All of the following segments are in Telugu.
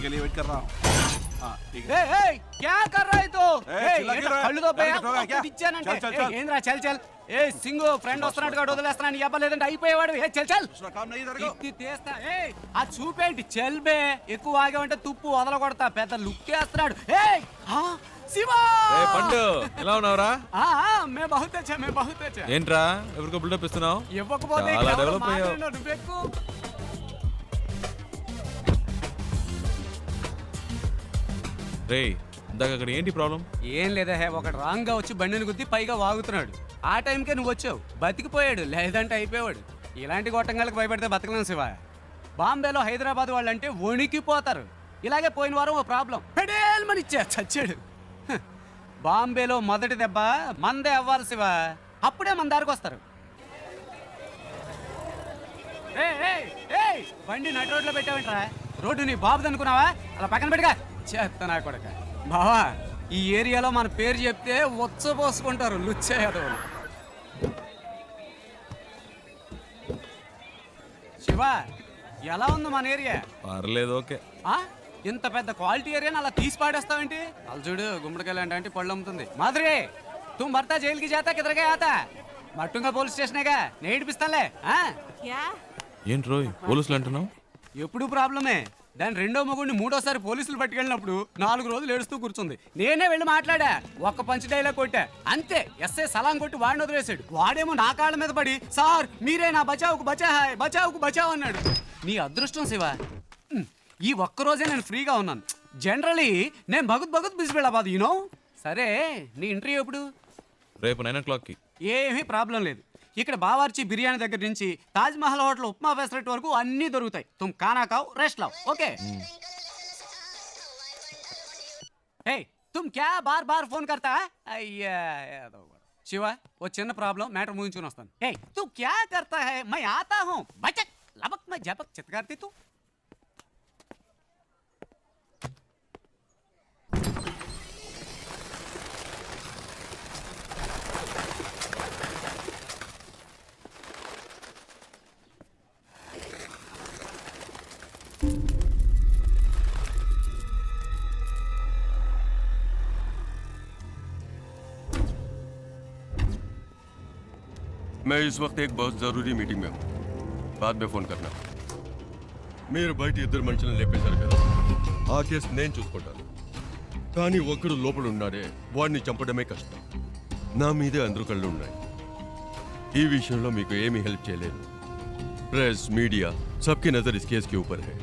के लिए वेट कर रहा हूँ। क्या कर रहा है तो? కళ్ళు చల్ చల్ ఏ సింగు ఫ్రెండ్ వస్తున్నాడు కాదు వదిలేస్తున్నాను ఇవ్వలేదంటే అయిపోయేవాడు. చల్ చల్ తీస్తా. ఆ చూపేంటి చెల్బే ఎక్కువ ఆగామంటే తుప్పు వదల కొడతా. పెద్ద లుక్ వేస్తున్నాడు. శివా పండు ఎలా ఉన్నావురా? మే బహుత్ అచ్చా మే బహుత్ అచ్చా. ఏంట్రా ఎవరికో బిల్డప్ ఇస్తున్నావు? ఇవ్వకపోతే చాలా డెవలప్ అయ్యావు. రే ఇందాక అక్కడ ఏంటి ప్రాబ్లం? ఏం లేదా ఒకటి రాంగ్ గా వచ్చి బండిని గుద్ది పైగా వాగుతున్నాడు. ఆ టైంకే నువ్వు వచ్చావు, బతికిపోయాడు. లేదంటే అయిపోయాడు. ఇలాంటి గొట్టంగాలకు భయపడితే బతకలేం శివ. బాంబేలో హైదరాబాద్ వాళ్ళంటే వణికిపోతారు. ఇలాగే పోయిన వారం ఓ ప్రాబ్లం పెడేల్మని ఇచ్చా చచ్చాడు. బాంబేలో మొదటి దెబ్బ మందే అవ్వాలి శివ, అప్పుడే మన దారికి వస్తారు. బండి నడి రోడ్లో పెట్టావంటరా? రోడ్డు నీ బాబుది అనుకున్నావా? అలా పక్కన పెట్టుగా చేస్తా నా కొడక. బావా ఈ ఏరియాలో మన పేరు చెప్తే ఉచ్చపోసుకుంటారు లుచ్చే యాదవులు. శివ ఎలా ఉంది మన ఏరియా? పర్లేదు ఓకే. ఇంత పెద్ద క్వాలిటీ ఏరియాని అలా తీసి పాడేస్తావేంటి? అలా చూడు గుమ్మడికాయలు అంటే పళ్ళు అమ్ముతుంది. మాధురి తుమ్ భర్తా జైలుకి జాతా కిదరగా ఆతా మట్టుంగా పోలీస్ స్టేషనేగా నేడిపిస్తాలే. ఏంటి రోయ్ పోలీసులు అంటున్నావు? ఎప్పుడు ప్రాబ్లమే. దాని రెండో మొగుడిని మూడోసారి పోలీసులు పట్టుకెళ్ళినప్పుడు 4 రోజులు ఏడుస్తూ కూర్చుంది. నేనే వెళ్ళి మాట్లాడా, ఒక్క పంచ్ డైలాగ్ కొట్టా అంతే. ఎస్ఐ సలాం కొట్టి వాడిని వదిలేశాడు. వాడేమో నా కాళ్ళ మీద పడి సార్ మీరే నా బచావుకు బచాహాయ్ బచావుకు బచావ్ అన్నాడు. నీ అదృష్టం శివ, ఈ ఒక్కరోజే నేను ఫ్రీగా ఉన్నాను. జనరలీ నేను భగత్ బిజీ వెళ్ళబాదు యూనో. సరే నీ ఇంటర్వ్యూ ఎప్పుడు? రేపు 9 o'clockకి. ఏమీ ప్రాబ్లం లేదు. ఇక్కడ బావార్చి బిర్యానీ దగ్గర నుంచి తాజ్ మహల్ హోటల్ ఉప్మా ఫెసరెట్ వరకు అన్నీ దొరుకుతాయి. తుమ్ ఖానా ఖావ్ రెస్ట్ లావ్ ఓకే. హే తుమ్ క్యా బార్ బార్ ఫోన్ కర్తా? అయ్యా శివ ఓ చిన్న ప్రాబ్లం, మ్యాటర్ ముగించుకుని వస్తాను. హే తు క్యా కర్తా హై? మై ఆతా హూ బచక్ లబక్ మై జపక్ చిత్కార్తి తు. मैं इस वक्त एक बहुत ज़रूरी मीटिंग में हूँ, बाद में फ़ोन करना. మీరు బయట ఇద్దరు మనుషులను లేపేశారు కదా, ఆ కేసు నేను చూసుకుంటాను. కానీ ఒక్కడు లోపల ఉన్నాడే, వాడిని చంపడమే కష్టం. నా మీదే అందరూ కళ్ళు ఉన్నాయి. ఈ విషయంలో మీకు ఏమీ హెల్ప్ చేయలేను. Press media సబ్కి Nazar is case కి ఊపర్ హై.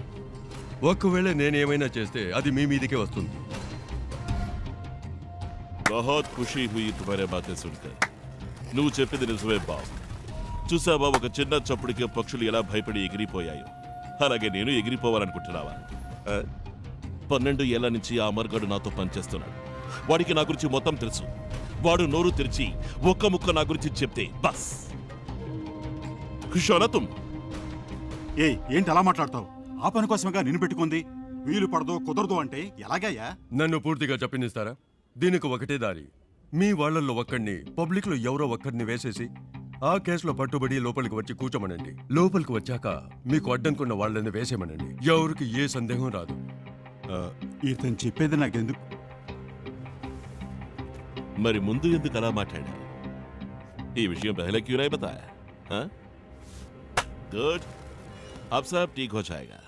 ఒకవేళ నేనేమైనా చేస్తే అది మీ మీదకే వస్తుంది. बहुत खुशी हुई तुम्हारे बातें सुनकर. నువ్వు చెప్పింది నిజమే బాబు. చూసావా ఒక చిన్న చప్పుడికి పక్షులు ఎలా భయపడి ఎగిరిపోయాయో, అలాగే నేను ఎగిరిపోవాలనుకుంటున్నావా? 12 ఏళ్ల నుంచి ఆ అమర్గాడు నాతో పనిచేస్తున్నాడు. వాడికి నా గురించి మొత్తం తెలుసు. వాడు నోరు తెరిచి ఒక్క ముక్క నా గురించి చెప్తే బస్ ఖుషోనతుం. ఏంటి అలా మాట్లాడతావు? ఆ పని కోసమేగా నిన్ను పెట్టుకుంది. వీలు పడదో కుదరదు అంటే ఎలాగయ్యా? నన్ను పూర్తిగా చెప్పనిస్తారా? దీనికి ఒకటే దారి. మీ వాళ్ళల్లో ఒక్కడిని పబ్లిక్లో ఎవరో ఒక్కడిని వేసేసి ఆ కేసులో పట్టుబడి లోపలికి వచ్చి కూర్చోమనండి. లోపలికి వచ్చాక మీకు అడ్డంకున్న వాళ్ళని వేసేమనండి. ఎవరికి ఏ సందేహం రాదు. ఇతను చెప్పేది నాకెందుకు? మరి ముందు ఎందుకు అలా మాట్లాడా? ఈ విషయం పहले क्यों नहीं बताया? गुड, अब सब ठीक हो जाएगा.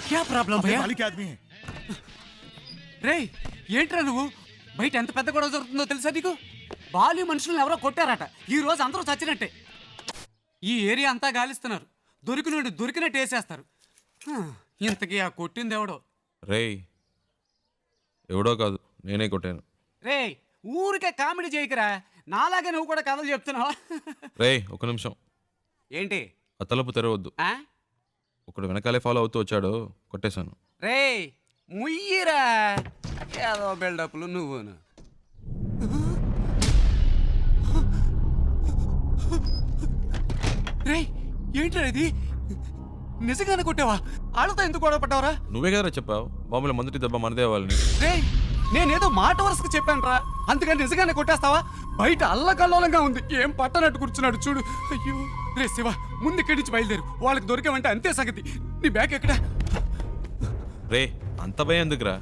क्या प्रॉब्लम भैया मालिक आदमी है రే ఏంట్రా నువ్వు బయట ఎంత పెద్ద గొడవ జరుగుతుందో తెలుసా నీకు బాలి మనుషులను ఎవరో కొట్టారట ఈ రోజు అందరూ చచ్చినట్టే ఈ ఏరియా అంతా గాలిస్తున్నారు దొరికినట్టు వేసేస్తారు ఇంతకీ ఆ కొట్టింది ఎవడో రేయ్ ఎవడో కాదు నేనే కొట్టాను. రే ఊరికే కామెడీ చేయకురా నాలాగే నువ్వు కూడా కథలు చెప్తున్నావా రేయ్ ఒక నిమిషం. ఏంటి ఆ తలుపు తెరవద్దు. ఆ? ఒకడు వెనకాలే ఫాలో అవుతూ వచ్చాడు, కొట్టేశాను. రే ముయ్యిరా ఏదో బిల్డప్లు నువ్వును. రే ఏంట్రా ఇది నిజంగానే కొట్టావా? వాళ్ళతో ఎందుకు గొడవ పడ్డావరా? నువ్వే కదరా చెప్పావు బాంబులో మొదటి దెబ్బ మనదే వాళ్ళని. రే నేనేదో మాట వరుసకు చెప్పాను రా, అందుకని నిజంగానే కొట్టేస్తావా? బయట అల్లకల్లోలంగా ఉంది, ఏం పట్టనట్టు కూర్చున్నాడు చూడు. అయ్యో రే శివ, ముందు ఇక్కడి నుంచి బయలుదేరు, వాళ్ళకి దొరికామంటే అంతే సంగతి. నీ బ్యాగ్ ఎక్కడా? రే అంత భయం ఎందుకురా?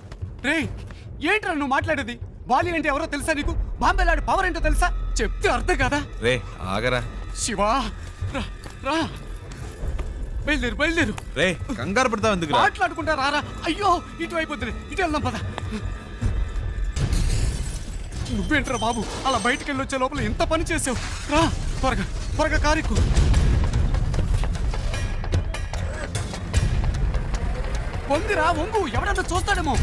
రే ఏంట్రా నువ్వు మాట్లాడేది? బాలి అంటే ఎవరో తెలుసా నీకు? బాంబేలాడు పవర్ ఏంటో తెలుసా? చెప్తే అర్థం కదా. రే ఆగరా శివా, రా రా బయలుదేరు. రే కంగారు పడతావు ఎందుకురా? మాట్లాడుకుంటా రారా. అయ్యో ఇటు అయిపోతుంది, ఇటు వెళ్దాం పద. నువ్వేంట్రా బాబు అలా బయటికి వెళ్ళి వచ్చే లోపల ఎంత పని చేసావు? రా త్వరగా కారెక్కు. వందిరా వంగు, ఎవడన్నా చూస్తాడేమో.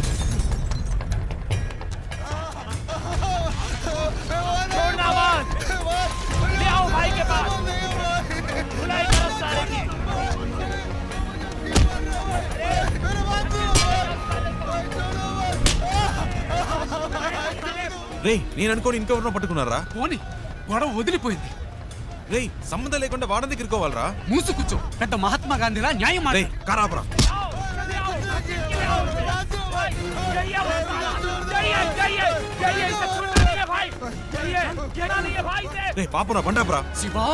రే నేను అనుకోని ఇంకెవరినో పట్టుకున్నారా? పోనీ గొడవ వదిలిపోయింది. రే సంబంధం లేకుండా వాడని దగ్గరుకోవాలరా? మూసు కూర్చో, పెద్ద మహాత్మా గాంధీరా న్యాయం. రే కారాపరా. రే పాపురా బండాపురా. శివా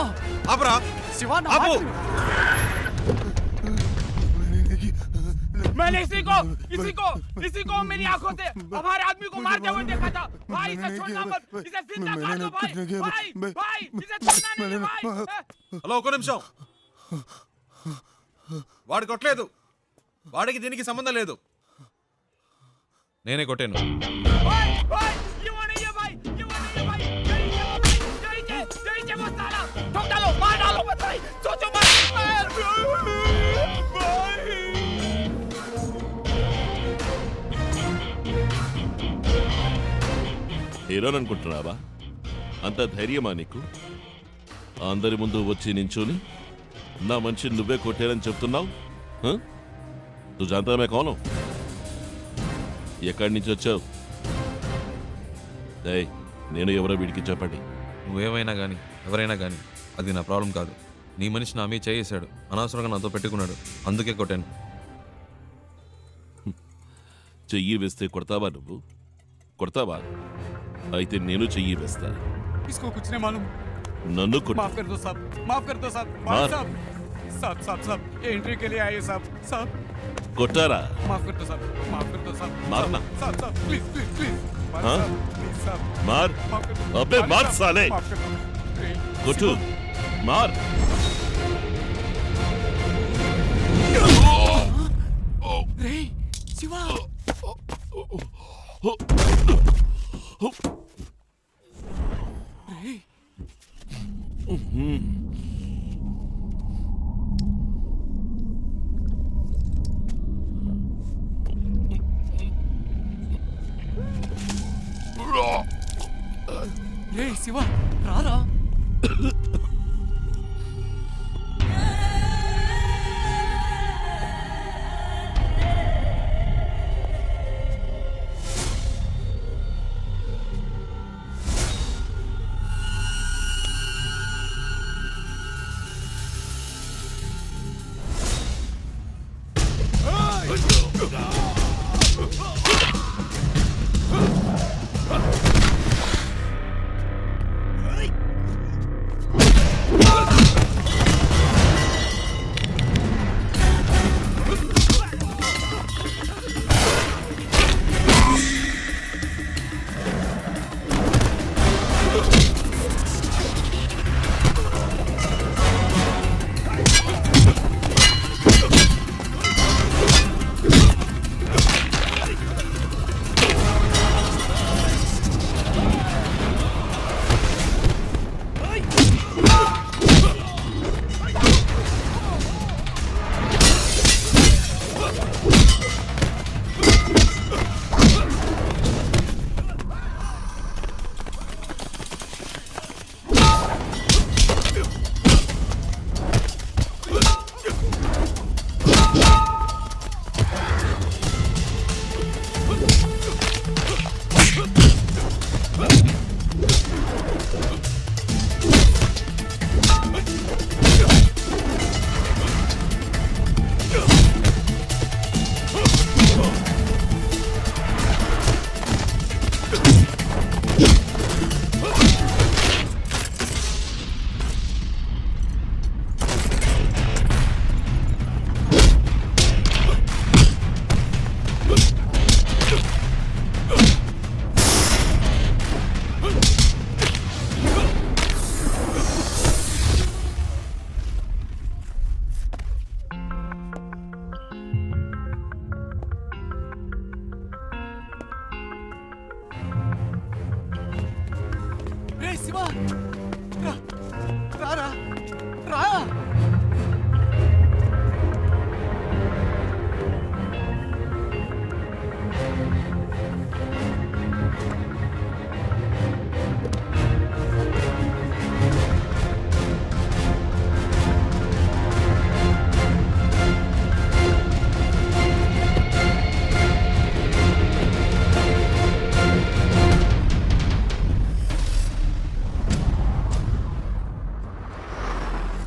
ఆపరా శివా నా ఆపు. మాట విను. मैंने इसी को मेरी आंखों से हमारे आदमी को मारते हुए देखा था। भाई इसे छोड़ना मत, इसे जिंदा कर दो भाई, इसे छोड़ना नहीं भाई। హలో ఒక నిమిషం. వాడు కొట్టలేదు, వాడికి దీనికి సంబంధం లేదు, నేనే కొట్టాను. ये वो नहीं है भाई, यही वो साला ठोक डालो, मार डालो मत भाई, सोचो मत भाई। హీరోని అనుకుంటున్నావా? అంత ధైర్యమా నీకు? అందరి ముందు వచ్చి నించోని నా మనిషిని నువ్వే కొట్టారని చెప్తున్నావు? తు జాంతా మే కౌన్ హూ? ఎక్కడి నుంచి వచ్చావు? నేను ఎవరో వీడికి చెప్పండి. నువ్వేమైనా కానీ ఎవరైనా కానీ అది నా ప్రాబ్లం కాదు. నీ మనిషి నా మీద చేసాడు, అనవసరంగా నాతో పెట్టుకున్నాడు, అందుకే కొట్టాను. చెయ్యి వేస్తే కొడతావా నువ్వు? కొడతావా? అయితే నేను చెయ్యి వేస్తా. इसको कुछ नहीं मालूम. నన్ను కొట్టు. माफ कर दो साहब, माफ कर दो साहब. मार. साहब साहब साहब साहब ये एंट्री के लिए आए साहब. साहब కొట్టారా? माफ कर दो साहब, माफ कर दो साहब. मारना. साहब साहब प्लीज प्लीज प्लीज. हाँ? प्लीज साहब మార్. माफ कर दो. अबे मार साहब, साले. माफ कर दो. కొట్టు. మార్. రే శివ రే రే శివ రారా. శివ రా రారా రా.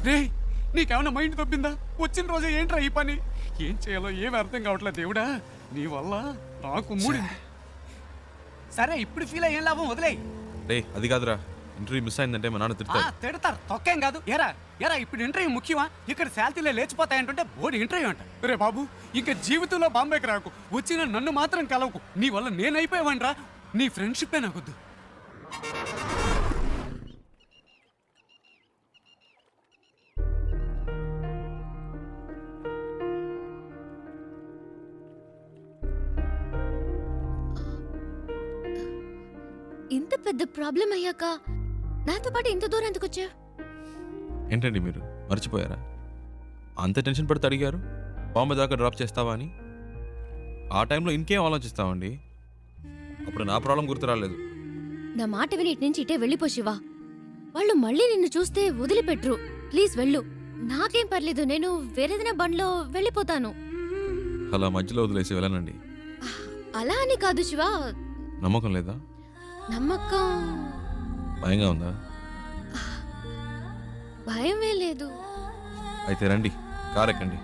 రే నీకేమన్నా మైండ్ తప్పిందా? వచ్చిన రోజే ఏంట్రా ఈ పని? ఏం చేయాలో ఏమి అర్థం కావట్లేదు దేవుడా. నీ వల్ల నాకు మూడింది. సరే ఇప్పుడు ఫీల్ అయ్యేం లాభం, వదిలేయ్. రే అది కాదురా, ఇంటర్వ్యూ మిస్ అయిందంటే మా నాన్న తిడతాడు. తిడతారు, తొక్కేం కాదు. ఎరా ఎరా ఇప్పుడు ఇంటర్వ్యూ ముఖ్యమా? ఇక్కడ శాలరీలే లేచిపోతాయంటుంటే బోర్డు ఇంటర్వ్యూ అంట. రే బాబు ఇంకా జీవితంలో బాంబేకి రాకు, వచ్చిన నన్ను మాత్రం కలవకు. నీ వల్ల నేనైపోయావనరా. నీ ఫ్రెండ్షిప్పే నాకొద్దు. ఇంత పెద్ద ప్రాబ్లం అయ్యాక నాతో పాటు ఇంత దూరం ఎందుకు వచ్చా? ఏంటండి మీరు మర్చిపోయారా? అంత టెన్షన్ పడితే అడిగారు బాంబే దాకా డ్రాప్ చేస్తావా అని. ఆ టైంలో ఇంకేం ఆలోచిస్తామండి. అప్పుడు నా ప్రాబ్లం గుర్తు రాలేదు. నా మాట విని ఇటు నుంచి ఇటే వెళ్ళిపో శివ. వాళ్ళు మళ్ళీ నిన్ను చూస్తే వదిలిపెట్టరు. ప్లీజ్ వెళ్ళు. నాకేం పర్లేదు, నేను వేరేదైనా బండ్లో వెళ్ళిపోతాను. అలా మధ్యలో వదిలేసి వెళ్ళనండి. అలా అని కాదు శివ. నమ్మకం లేదా? నమ్మకం భయంగా ఉందా? భయమే లేదు. అయితే రండి, కారెక్కండి.